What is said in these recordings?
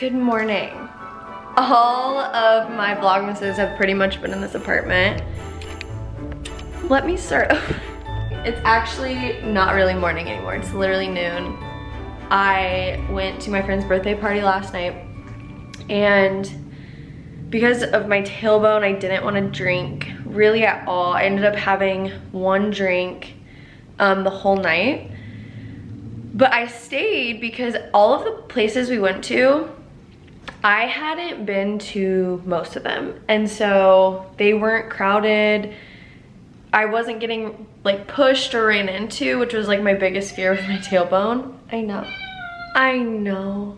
Good morning. All of my Vlogmases have pretty much been in this apartment. Let me start over. It's actually not really morning anymore. It's literally noon. I went to my friend's birthday party last night, and because of my tailbone, I didn't want to drink really at all. I ended up having one drink the whole night. But I stayed because all of the places we went to, I hadn't been to most of them. And so they weren't crowded. I wasn't getting like pushed or ran into, which was like my biggest fear with my tailbone. I know.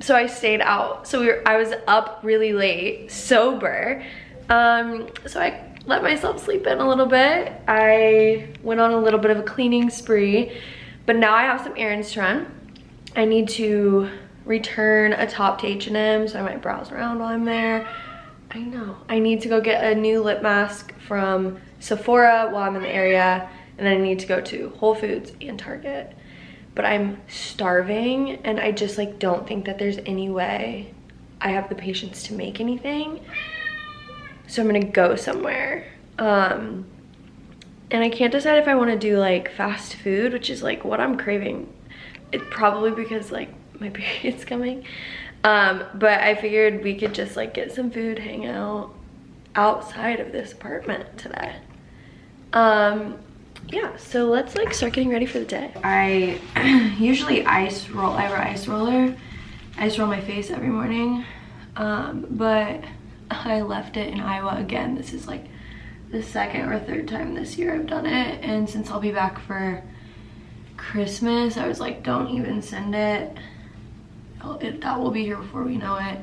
So I stayed out. So I was up really late, sober. So I let myself sleep in a little bit. I went on a little bit of a cleaning spree, but now I have some errands to run. I need to return a top to H&M, so I might browse around while I'm there. I know. I need to go get a new lip mask from Sephora while I'm in the area, and then I need to go to Whole Foods and Target. But I'm starving, and I just like don't think that there's any way I have the patience to make anything. So I'm gonna go somewhere. And I can't decide if I want to do like fast food, which is like what I'm craving. It's probably because like my period's coming. But I figured we could just like get some food, hang out outside of this apartment today. Yeah, so let's like start getting ready for the day. I usually ice roll. I have an ice roller. I ice roll my face every morning. But I left it in Iowa again. This is like the second or third time this year I've done it, and since I'll be back for Christmas, I was like, don't even send it. That will be here before we know it.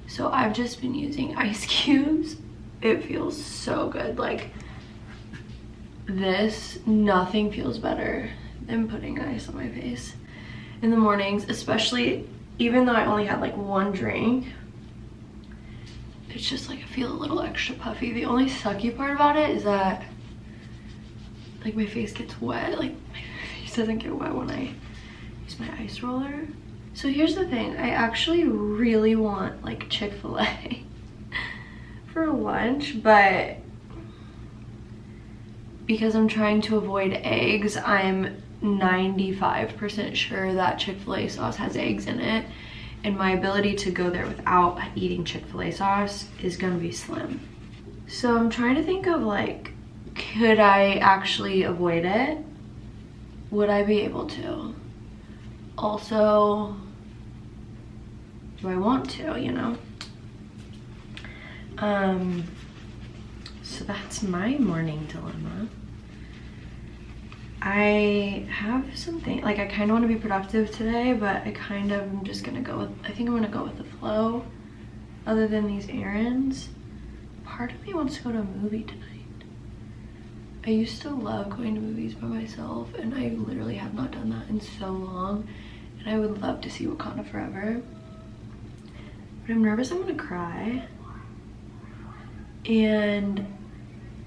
So I've just been using ice cubes. It feels so good. Like this, nothing feels better than putting ice on my face in the mornings, especially even though I only had like one drink. It's just like I feel a little extra puffy. The only sucky part about it is that like my face gets wet. Like my face doesn't get wet when I use my ice roller. So here's the thing. I actually really want like Chick-fil-A for lunch, but because I'm trying to avoid eggs, I'm 95% sure that Chick-fil-A sauce has eggs in it. And my ability to go there without eating Chick-fil-A sauce is gonna be slim. So I'm trying to think of like, could I actually avoid it? Would I be able to? Also, do I want to, you know? So that's my morning dilemma. I have something, like I kind of want to be productive today, but I kind of am just gonna go with, I think I'm gonna go with the flow other than these errands. Part of me wants to go to a movie tonight. I used to love going to movies by myself, and I literally have not done that in so long, and I would love to see Wakanda Forever. But I'm nervous I'm gonna cry, and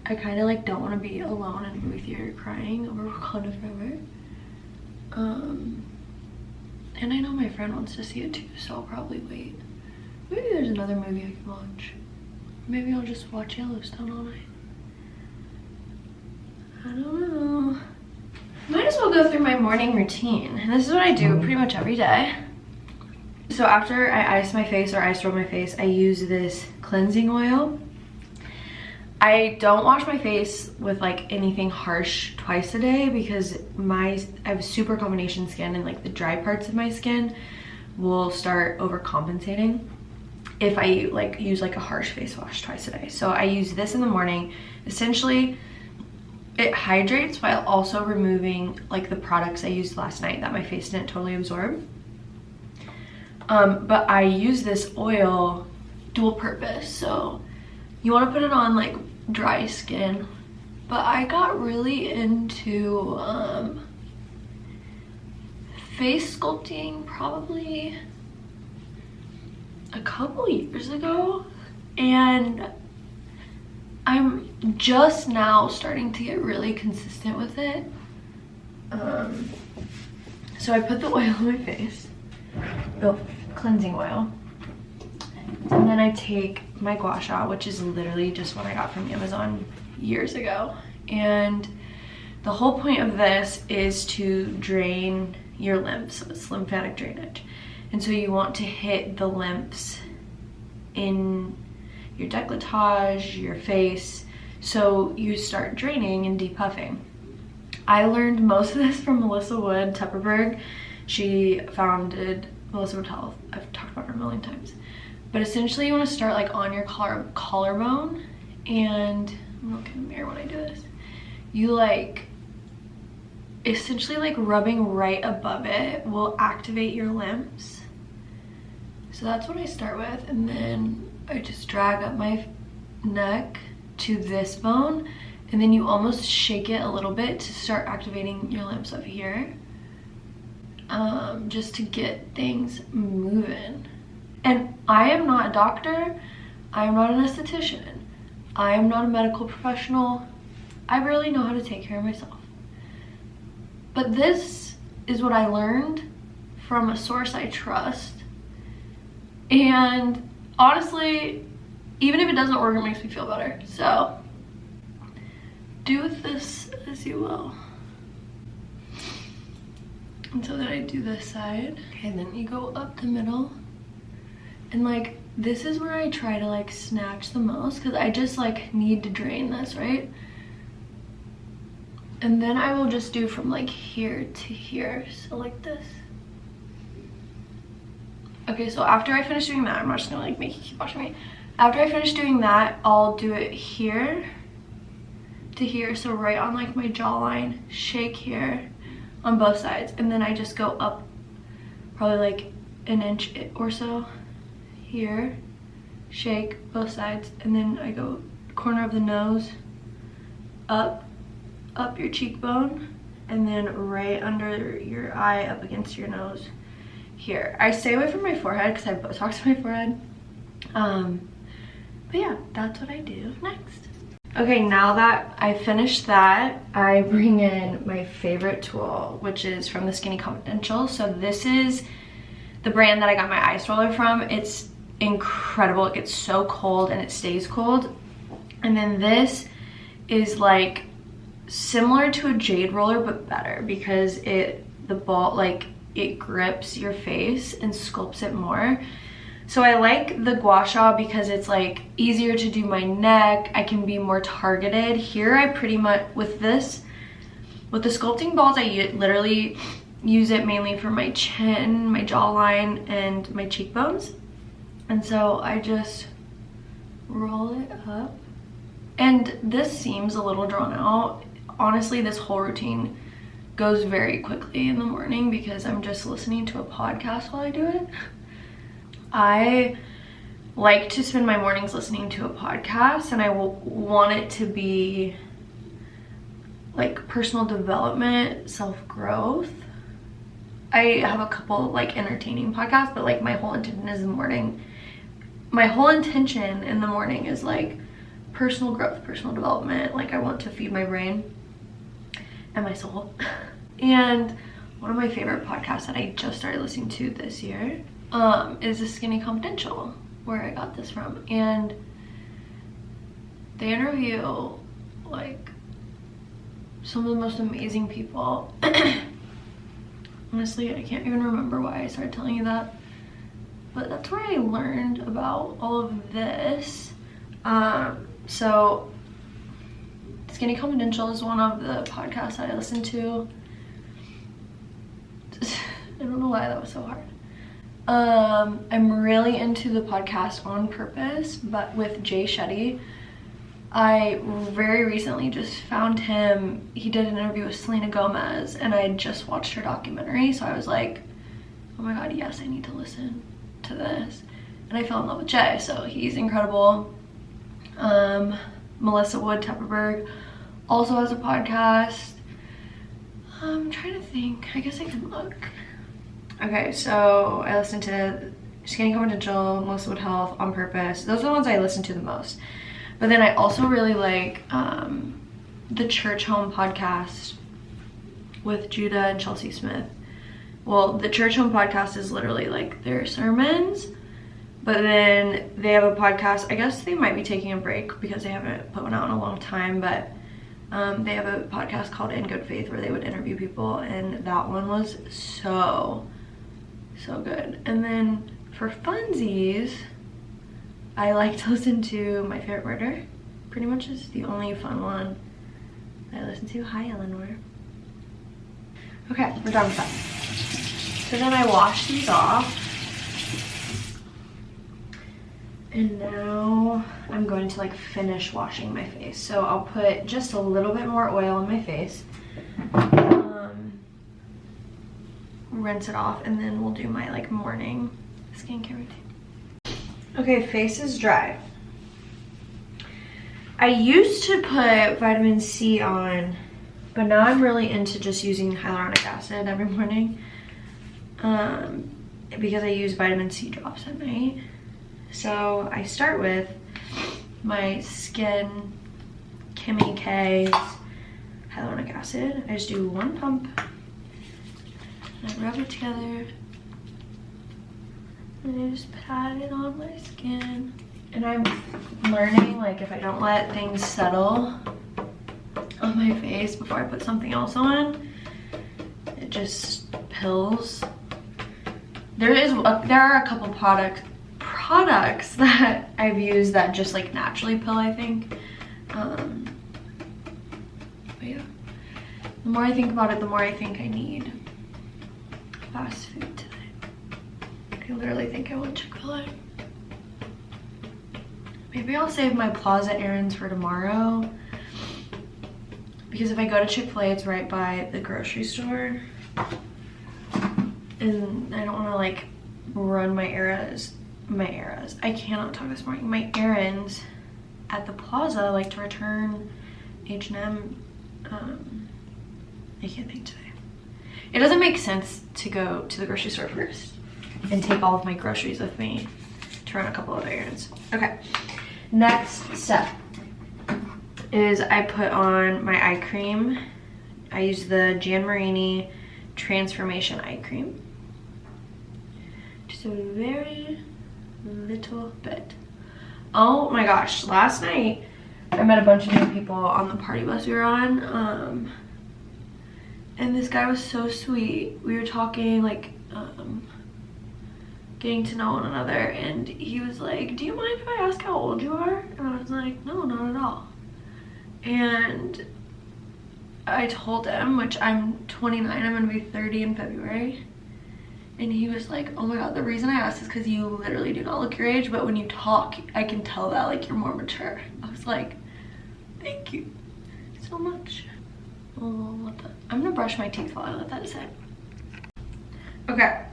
I kind of like don't want to be alone in a movie theater crying over Wakanda Forever. And I know my friend wants to see it too, so I'll probably wait. Maybe there's another movie I can watch. Maybe I'll just watch Yellowstone all night. I don't know. Might as well go through my morning routine. And this is what I do pretty much every day. So after I ice my face or ice roll my face, I use this cleansing oil. I don't wash my face with like anything harsh twice a day because I have super combination skin, and like the dry parts of my skin will start overcompensating if I like use like a harsh face wash twice a day. So I use this in the morning. Essentially, it hydrates while also removing like the products I used last night that my face didn't totally absorb. But I use this oil dual purpose. So you want to put it on like dry skin, but I got really into face sculpting probably a couple years ago, and I'm just now starting to get really consistent with it. So I put the oil on my face. Oh, cleansing oil. And then I take my gua sha, which is literally just what I got from Amazon years ago. And the whole point of this is to drain your lymphs. It's lymphatic drainage. And so you want to hit the lymphs in your décolletage, your face, so you start draining and depuffing. I learned most of this from Melissa Wood Tepperberg. She founded Melissa Wood Health. I've talked about her a million times. But essentially you want to start like on your collarbone, and I'm looking in the mirror when I do this. You like essentially like rubbing right above it will activate your lymphs. So that's what I start with, and then I just drag up my neck to this bone, and then you almost shake it a little bit to start activating your lymphs up here, just to get things moving. And I am not a doctor, I am not an esthetician, I am not a medical professional. I really know how to take care of myself. But this is what I learned from a source I trust. And honestly, even if it doesn't work, it makes me feel better. So do with this as you will. And so then I do this side. Okay, then you go up the middle. And like, this is where I try to like snatch the most, because I just like need to drain this, right? And then I will just do from like here to here, so like this. Okay, so after I finish doing that, I'm not just gonna like make you keep watching me. After I finish doing that, I'll do it here to here, so right on like my jawline, shake here on both sides, and then I just go up probably like an inch or so here, shake both sides, and then I go corner of the nose, up your cheekbone, and then right under your eye, up against your nose here. I stay away from my forehead because I have Botox in my forehead. But yeah, that's what I do next. Okay, now that I finished that, I bring in my favorite tool, which is from the Skinny Confidential. So this is the brand that I got my ice roller from. It's incredible. It gets so cold and it stays cold. And then this is like similar to a jade roller but better, because the ball like it grips your face and sculpts it more. So I like the gua sha because it's like easier to do my neck. I can be more targeted. Here I pretty much, with the sculpting balls, I literally use it mainly for my chin, my jawline, and my cheekbones. And so I just roll it up. And this seems a little drawn out. Honestly, this whole routine goes very quickly in the morning because I'm just listening to a podcast while I do it. I like to spend my mornings listening to a podcast, and I want it to be like personal development, self-growth. I have a couple like entertaining podcasts, but like my whole intention is in the morning is like personal growth, personal development. Like I want to feed my brain and my soul. And one of my favorite podcasts that I just started listening to this year is the Skinny Confidential, where I got this from. And they interview like some of the most amazing people. Honestly, I can't even remember why I started telling you that, but that's where I learned about all of this. So Skinny Confidential is one of the podcasts that I listen to. I don't know why that was so hard. I'm really into the podcast On Purpose, but with Jay Shetty. I very recently just found him. He did an interview with Selena Gomez, and I had just watched her documentary, so I was like, oh my god, yes, I need to listen to this. And I fell in love with Jay, so he's incredible. Melissa Wood Tepperberg also has a podcast. I'm trying to think. I guess I can look. Okay, so I listened to Skinny Confidential, Melissa Wood Health, On Purpose. Those are the ones I listen to the most. But then I also really like the Church Home podcast with Judah and Chelsea Smith. well, the Church Home podcast is literally like their sermons, but then they have a podcast. I guess they might be taking a break because they haven't put one out in a long time, but they have a podcast called In Good Faith where they would interview people, and that one was so good. And then for funsies, I like to listen to My Favorite Murder. Pretty much is the only fun one I listen to. Hi, Eleanor. Okay, we're done with that. So then I wash these off. And now I'm going to like finish washing my face. So I'll put just a little bit more oil on my face. Rinse it off, and then we'll do my like morning skincare routine. Okay, face is dry. I used to put vitamin C on, but now I'm really into just using hyaluronic acid every morning because I use vitamin C drops at night. So I start with my Skin Kimmy K's hyaluronic acid. I just do one pump. I rub it together. And I just pat it on my skin. And I'm learning, like, if I don't let things settle on my face before I put something else on, it just pills. There are a couple products that I've used that just like naturally pill, I think. But yeah, the more I think about it, the more I think I need fast food today. I literally think I want Chick-fil-A. Maybe I'll save my Plaza errands for tomorrow, because if I go to Chick-fil-A, it's right by the grocery store, and I don't want to like run my errands. I cannot talk this morning. My errands at the Plaza, like to return H&M. I can't think today. It doesn't make sense to go to the grocery store first and take all of my groceries with me to run a couple of errands. Okay, next step is I put on my eye cream. I use the Jan Marini Transformation Eye Cream. Just a very little bit. Oh my gosh, last night I met a bunch of new people on the party bus we were on, and this guy was so sweet. We were talking, like, getting to know one another, and he was like, do you mind if I ask how old you are? And I was like, no, not at all. And I told him, which I'm 29, I'm gonna be 30 in February. And he was like, oh my god, the reason I asked is because you literally do not look your age, but when you talk, I can tell that like you're more mature. I was like, thank you so much. Oh, I'm gonna brush my teeth while I let that sit. Okay,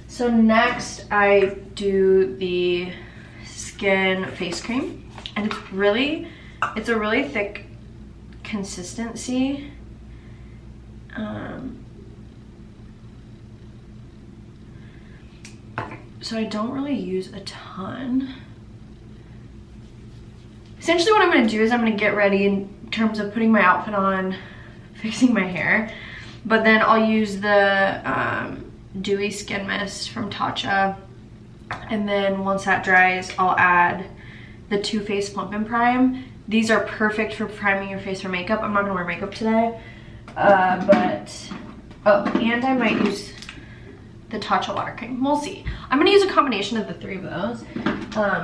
so next I do the Skin face cream, and it's a really thick consistency. So I don't really use a ton. Essentially what I'm gonna do is I'm gonna get ready in terms of putting my outfit on, fixing my hair, but then I'll use the Dewy Skin Mist from Tatcha, and then once that dries, I'll add the Too Faced Plump and Prime. These are perfect for priming your face for makeup. I'm not gonna wear makeup today, and I might use the Tatcha water cream. We'll see. I'm gonna use a combination of the three of those,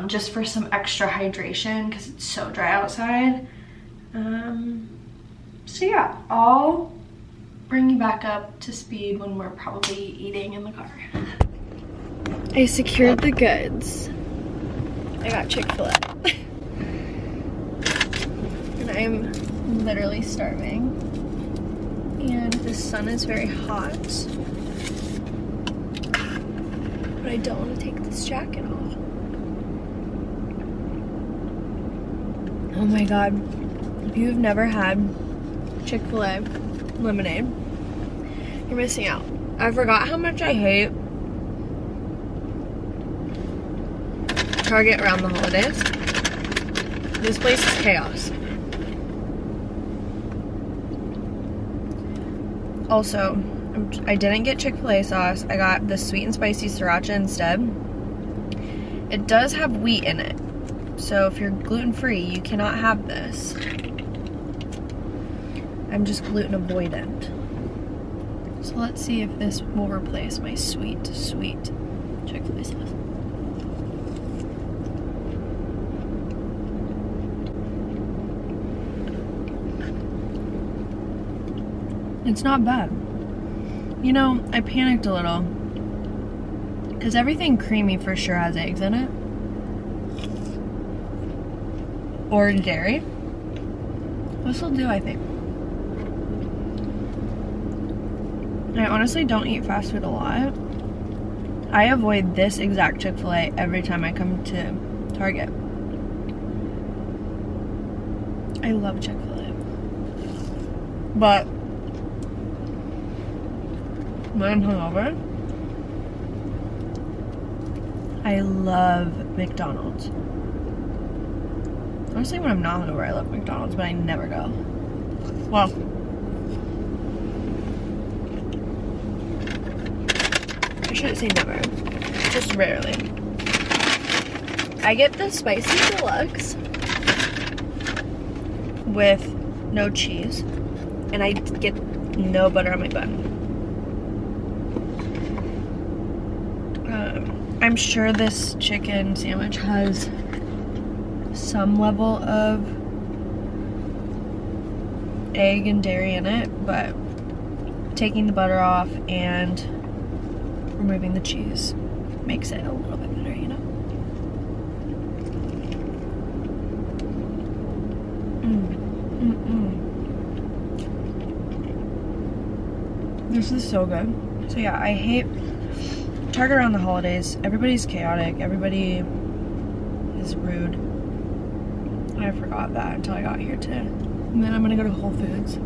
just for some extra hydration because it's so dry outside. So yeah, I'll bring you back up to speed when we're probably eating in the car. I secured the goods. I got Chick-fil-A. And I'm literally starving. And the sun is very hot. But I don't want to take this jacket off. Oh my god. If you've never had Chick-fil-A lemonade, you're missing out. I forgot how much I hate Target around the holidays. This place is chaos. Also, I'm I didn't get Chick-fil-A sauce. I got the sweet and spicy sriracha instead. It does have wheat in it. So if you're gluten-free, you cannot have this. I'm just gluten avoidant. So let's see if this will replace my sweet Chick-fil-A sauce. It's not bad. You know, I panicked a little because everything creamy for sure has eggs in it. Or dairy. This will do, I think. I honestly don't eat fast food a lot. I avoid this exact Chick-fil-A every time I come to Target. I love Chick-fil-A. But when I'm hungover, I love McDonald's. Honestly, when I'm not hungover, I love McDonald's, but I never go. Well, I shouldn't say never, just rarely. I get the spicy deluxe with no cheese, and I get no butter on my bun. I'm sure this chicken sandwich has some level of egg and dairy in it, but taking the butter off and removing the cheese makes it a little bit better, you know? This is so good. So yeah, I hate Target around the holidays. Everybody's chaotic. Everybody is rude. I forgot that until I got here today. And then I'm gonna go to Whole Foods.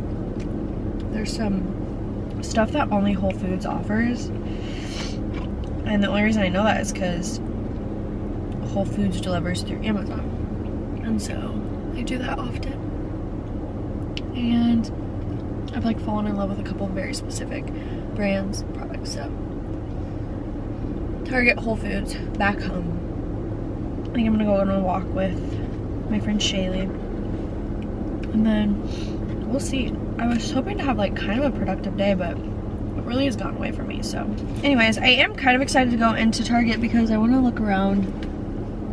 There's some stuff that only Whole Foods offers. And the only reason I know that is because Whole Foods delivers through Amazon. And so I do that often. And I've like fallen in love with a couple of very specific brands, products, so. Target, Whole Foods, back home. I think I'm gonna go on a walk with my friend Shaylee. And then we'll see. I was hoping to have like kind of a productive day, but it really has gotten away from me, so. Anyways, I am kind of excited to go into Target because I want to look around.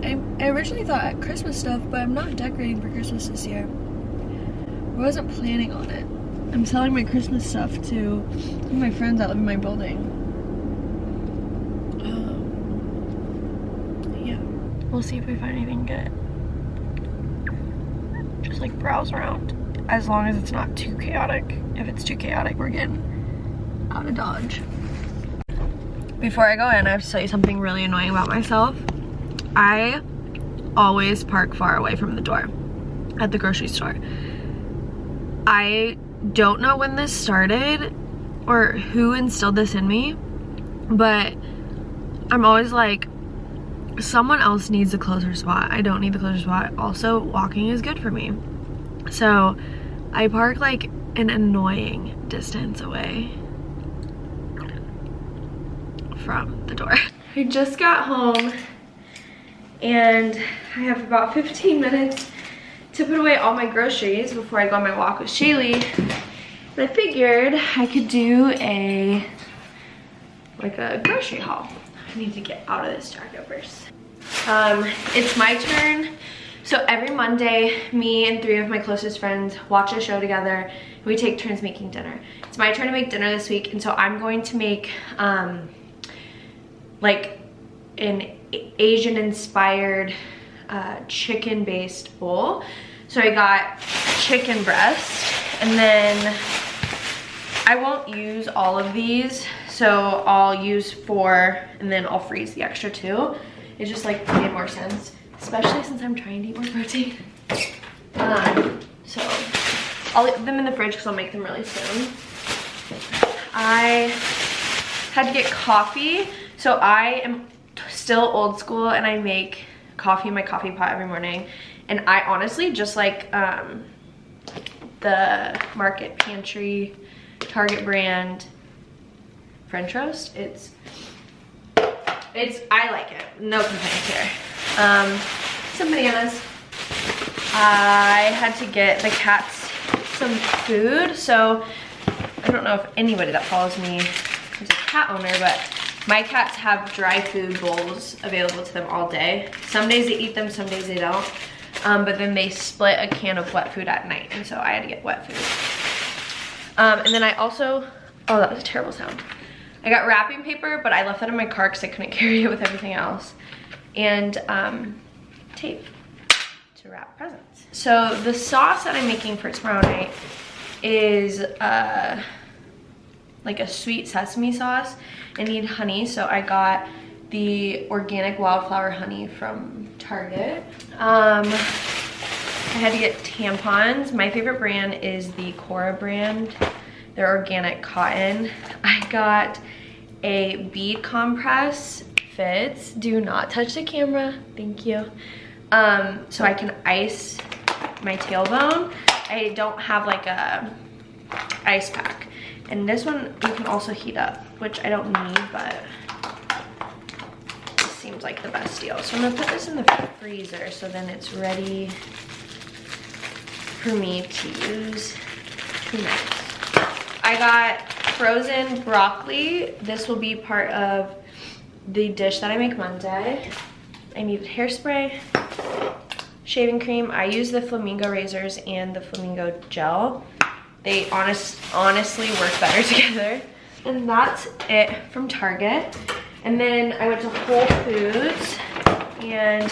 I originally thought Christmas stuff, but I'm not decorating for Christmas this year. I wasn't planning on it. I'm selling my Christmas stuff to my friends that live in my building. Yeah. We'll see if we find anything good. Just like browse around. As long as it's not too chaotic. If it's too chaotic, we're getting out of Dodge. Before I go in, I have to tell you something really annoying about myself. I always park far away from the door at the grocery store. I don't know when this started or who instilled this in me, but I'm always like, someone else needs a closer spot. I don't need the closer spot. Also, walking is good for me. So I park like an annoying distance away from the door. I just got home and I have about 15 minutes to put away all my groceries before I go on my walk with Shaylee. But I figured I could do a grocery haul. I need to get out of this Target first. It's my turn. So every Monday, me and 3 of my closest friends watch a show together. We take turns making dinner. It's my turn to make dinner this week, and so I'm going to make like an Asian-inspired chicken-based bowl. So I got chicken breast, and then I won't use all of these, so I'll use 4, and then I'll freeze the extra 2. It just like made more sense, especially since I'm trying to eat more protein. So I'll leave them in the fridge because I'll make them really soon. I had to get coffee, so I am still old school and I make coffee in my coffee pot every morning. And I honestly just like the Market Pantry Target brand French roast. I like it, no complaints here. Some bananas. I had to get the cats some food, so I don't know if anybody that follows me is a cat owner, but my cats have dry food bowls available to them all day. Some days they eat them, some days they don't. But then they split a can of wet food at night, and so I had to get wet food. And then I also, oh, that was a terrible sound. I got wrapping paper, but I left that in my car because I couldn't carry it with everything else. And tape to wrap presents. So the sauce that I'm making for tomorrow night is like a sweet sesame sauce. I need honey, so I got the organic wildflower honey from Target. I had to get tampons. My favorite brand is the Cora brand. They're organic cotton. I got a bead compress. Fits. Do not touch the camera. Thank you. So I can ice my tailbone. I don't have like a ice pack. And this one you can also heat up, which I don't need, but it seems like the best deal. So I'm gonna put this in the freezer so then it's ready for me to use tonight. I got frozen broccoli. This will be part of the dish that I make Monday. I needed hairspray, shaving cream. I use the Flamingo razors and the Flamingo gel. They honestly work better together. And that's it from Target. And then I went to Whole Foods and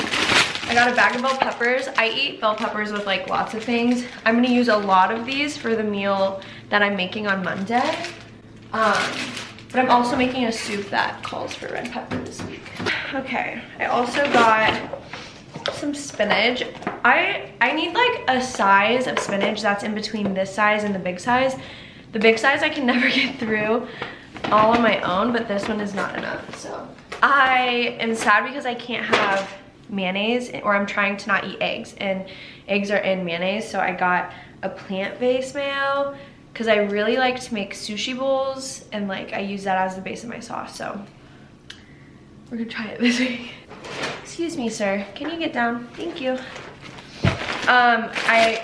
I got a bag of bell peppers. I eat bell peppers with like lots of things. I'm gonna use a lot of these for the meal that I'm making on Monday. But I'm also making a soup that calls for red pepper this week. Okay, I also got some spinach. I need like a size of spinach that's in between this size and the big size. The big size I can never get through all on my own, but this one is not enough. So I am sad because I can't have mayonnaise, or I'm trying to not eat eggs, and eggs are in mayonnaise. So I got a plant-based mayo because I really like to make sushi bowls, and like I use that as the base of my sauce. So we're gonna try it this week. Excuse me, sir. Can you get down? Thank you.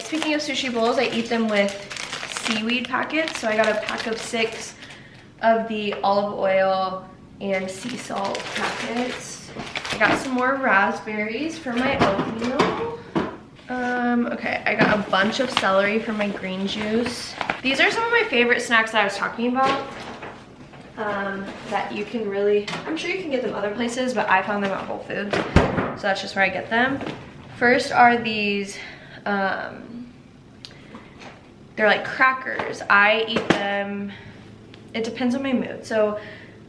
Speaking of sushi bowls, I eat them with seaweed packets. So I got a pack of 6 of the olive oil and sea salt packets. I got some more raspberries for my oatmeal. Okay, I got a bunch of celery for my green juice. These are some of my favorite snacks that I was talking about. That you can really, I'm sure you can get them other places, but I found them at Whole Foods, so that's just where I get them. First are these, they're like crackers. I eat them, it depends on my mood. So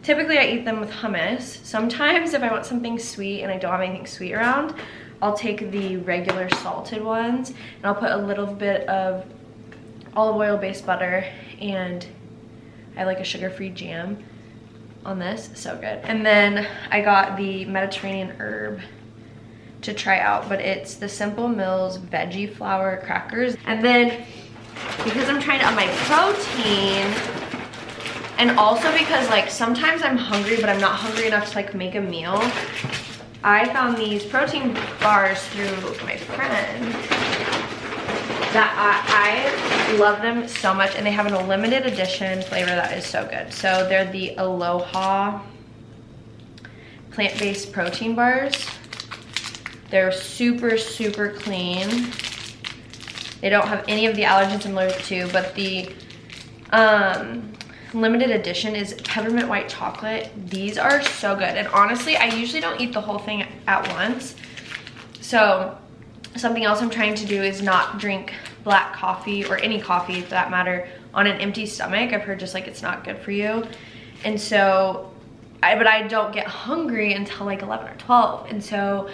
typically I eat them with hummus. Sometimes if I want something sweet and I don't have anything sweet around, I'll take the regular salted ones and I'll put a little bit of olive oil based butter, and I like a sugar-free jam on this. So good. And then I got the Mediterranean herb to try out, but it's the Simple Mills veggie flour crackers. And then because I'm trying to up my protein, and also because like sometimes I'm hungry but I'm not hungry enough to like make a meal, I found these protein bars through my friend that I love them so much, and they have an limited edition flavor that is so good. So they're the Aloha plant-based protein bars. They're super, super clean. They don't have any of the allergens I'm allergic to, but the limited edition is peppermint white chocolate. These are so good, and honestly, I usually don't eat the whole thing at once. So something else I'm trying to do is not drink black coffee, or any coffee for that matter, on an empty stomach. I've heard just like it's not good for you. And so, but I don't get hungry until like 11 or 12. And so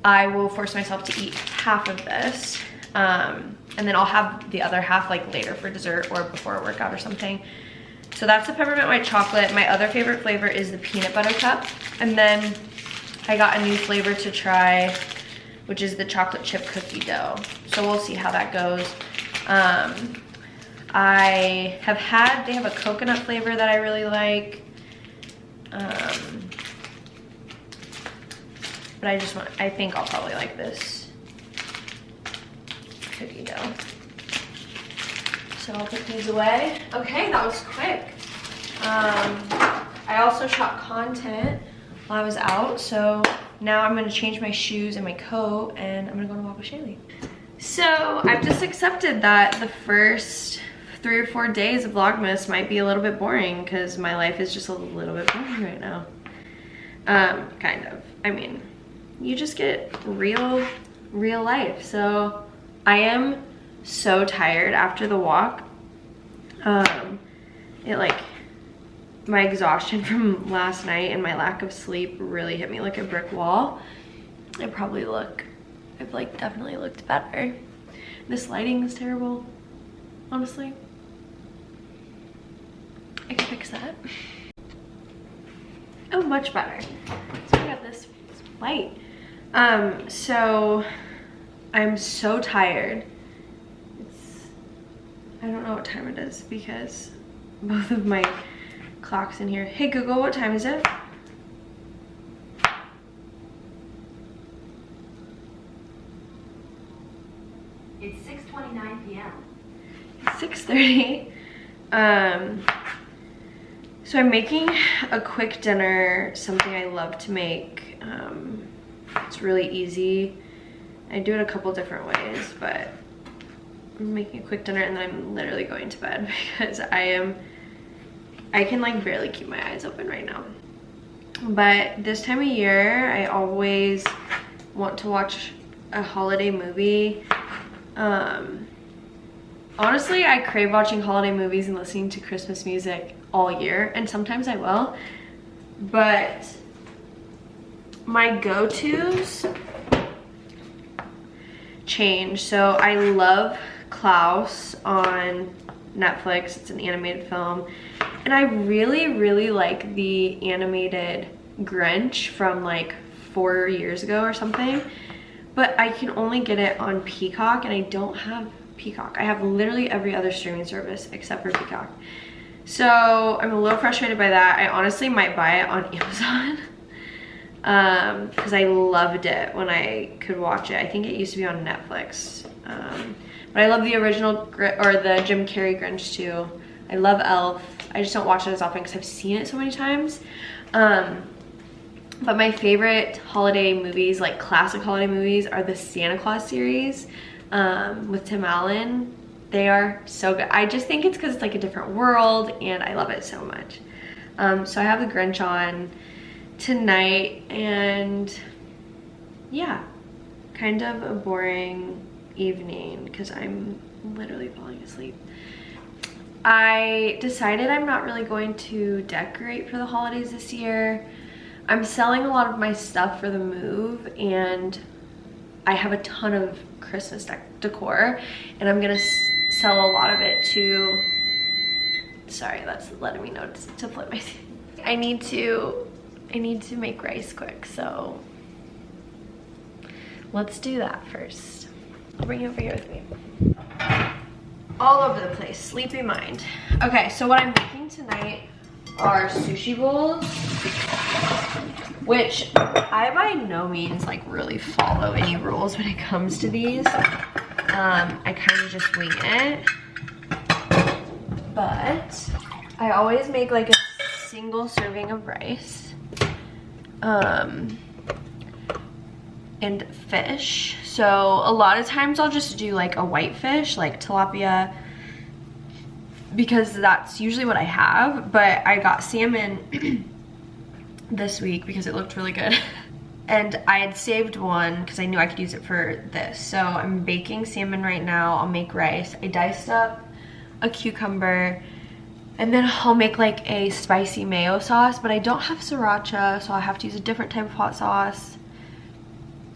I will force myself to eat half of this. And then I'll have the other half like later for dessert or before a workout or something. So that's the peppermint white chocolate. My other favorite flavor is the peanut butter cup. And then I got a new flavor to try, which is the chocolate chip cookie dough. So we'll see how that goes. They have a coconut flavor that I really like. But I think I'll probably like this cookie dough. So I'll put these away. Okay, that was quick. I also shot content while I was out, so now I'm gonna change my shoes and my coat and I'm gonna go on a walk with Shaylee. So I've just accepted that the first 3 or 4 days of Vlogmas might be a little bit boring because my life is just a little bit boring right now. Kind of. I mean, you just get real life. So I am so tired after the walk. My exhaustion from last night and my lack of sleep really hit me like a brick wall. I've like definitely looked better. This lighting is terrible, honestly. I can fix that. Oh, much better. So I got this light. So I'm so tired. I don't know what time it is because both of my clocks in here. Hey Google, what time is it? It's 6:29 p.m. 6:30. So I'm making a quick dinner, something I love to make. It's really easy. I do it a couple different ways, but I'm making a quick dinner and then I'm literally going to bed because I can like barely keep my eyes open right now. But this time of year, I always want to watch a holiday movie. Honestly, I crave watching holiday movies and listening to Christmas music all year, and sometimes I will, but my go-tos change. So I love Klaus on Netflix. It's an animated film, and I really like the animated Grinch from like 4 years ago or something, but I can only get it on Peacock, and I don't have Peacock. I have literally every other streaming service except for Peacock. So I'm a little frustrated by that. I honestly might buy it on Amazon because I loved it when I could watch it. I think it used to be on Netflix. But I love the original, or the Jim Carrey Grinch too. I love Elf. I just don't watch it as often because I've seen it so many times. But my favorite holiday movies, like classic holiday movies, are the Santa Claus series with Tim Allen. They are so good. I just think it's because it's like a different world and I love it so much. So I have the Grinch on tonight, and yeah, kind of a boring evening because I'm literally falling asleep. I decided I'm not really going to decorate for the holidays this year. I'm selling a lot of my stuff for the move, and I have a ton of Christmas decor, and I'm gonna sell a lot of it to, sorry, that's letting me know to flip my seat. I need to make rice quick, so let's do that first. I'll bring you over here with me. All over the place, sleepy mind. Okay, so what I'm making tonight are sushi bowls, which I by no means like really follow any rules when it comes to these. I kind of just wing it, but I always make like a single serving of rice and fish. So a lot of times I'll just do like a white fish, like tilapia, because that's usually what I have. But I got salmon this week because it looked really good. And I had saved one because I knew I could use it for this. So I'm baking salmon right now. I'll make rice. I diced up a cucumber, and then I'll make like a spicy mayo sauce, but I don't have sriracha, so I'll have to use a different type of hot sauce,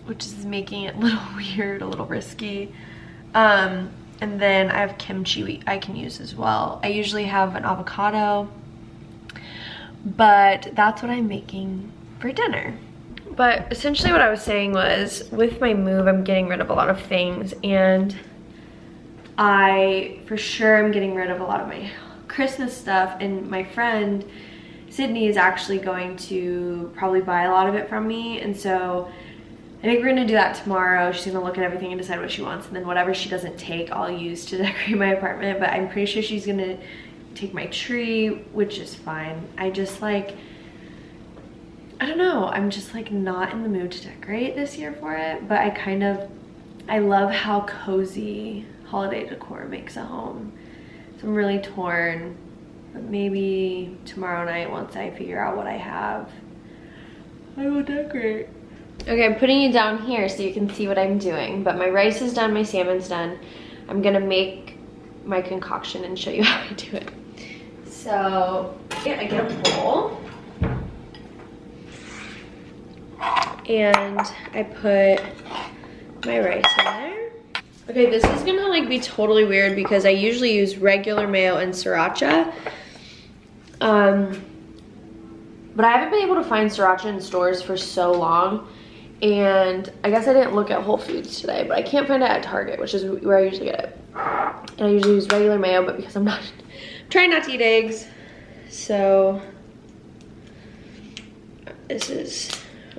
which is making it a little weird, a little risky. And then I have kimchi I can use as well. I usually have an avocado, but that's what I'm making for dinner. But essentially what I was saying was, with my move, I'm getting rid of a lot of things, and I for sure am getting rid of a lot of my Christmas stuff. And my friend Sydney is actually going to probably buy a lot of it from me, and so I think we're gonna do that tomorrow. She's gonna look at everything and decide what she wants, and then whatever she doesn't take, I'll use to decorate my apartment. But I'm pretty sure she's gonna take my tree, which is fine. I just like, I don't know, I'm just like not in the mood to decorate this year for it, but I love how cozy holiday decor makes a home. So I'm really torn, but maybe tomorrow night, once I figure out what I have, I will decorate. Okay, I'm putting it down here so you can see what I'm doing, but my rice is done, my salmon's done. I'm gonna make my concoction and show you how I do it. So, yeah, I get a bowl, and I put my rice in there. Okay, this is gonna like be totally weird because I usually use regular mayo and sriracha. But I haven't been able to find sriracha in stores for so long, and I guess I didn't look at Whole Foods today, but I can't find it at Target, which is where I usually get it. And I usually use regular mayo, but because I'm trying not to eat eggs, so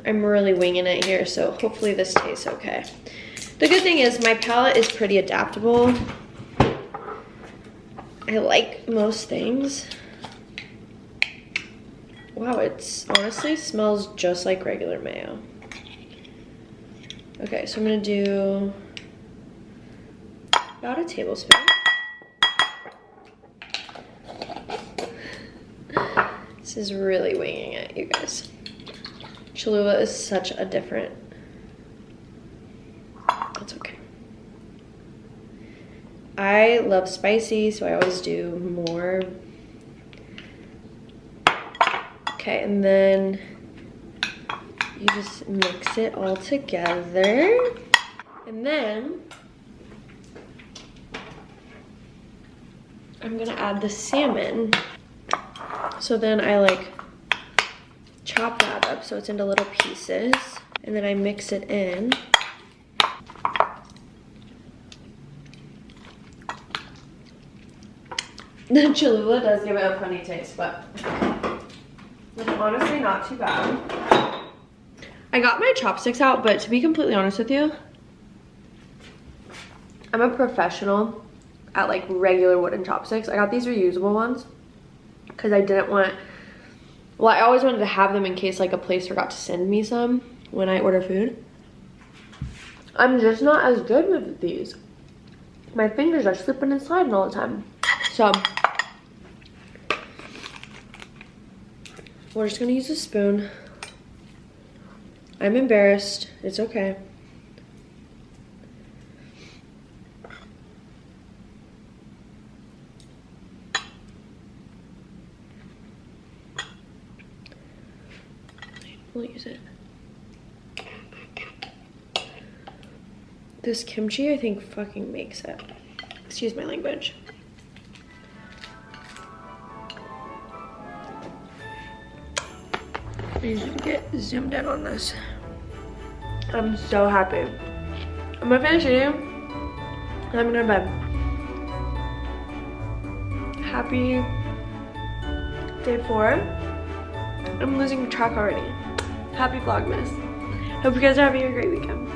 I'm really winging it here, so hopefully this tastes okay. The good thing is my palate is pretty adaptable. I like most things. Wow, it honestly smells just like regular mayo. Okay, so I'm gonna do about a tablespoon. This is really winging it, you guys. Cholula is such a different, that's okay. I love spicy, so I always do more. Okay, and then you just mix it all together. And then I'm gonna add the salmon. So then I like chop that up so it's into little pieces, and then I mix it in. The Cholula does give it a funny taste, but it's honestly not too bad. I got my chopsticks out, but to be completely honest with you, I'm a professional at like regular wooden chopsticks. I got these reusable ones because I didn't want, well, I always wanted to have them in case like a place forgot to send me some when I order food. I'm just not as good with these. My fingers are slipping and sliding all the time. So we're just gonna use a spoon. I'm embarrassed, it's okay. We'll use it. This kimchi, I think, fucking makes it. Excuse my language. I need to get zoomed in on this. I'm so happy. I'm gonna finish eating and I'm gonna bed. Happy day 4. I'm losing track already. Happy Vlogmas. Hope you guys are having a great weekend.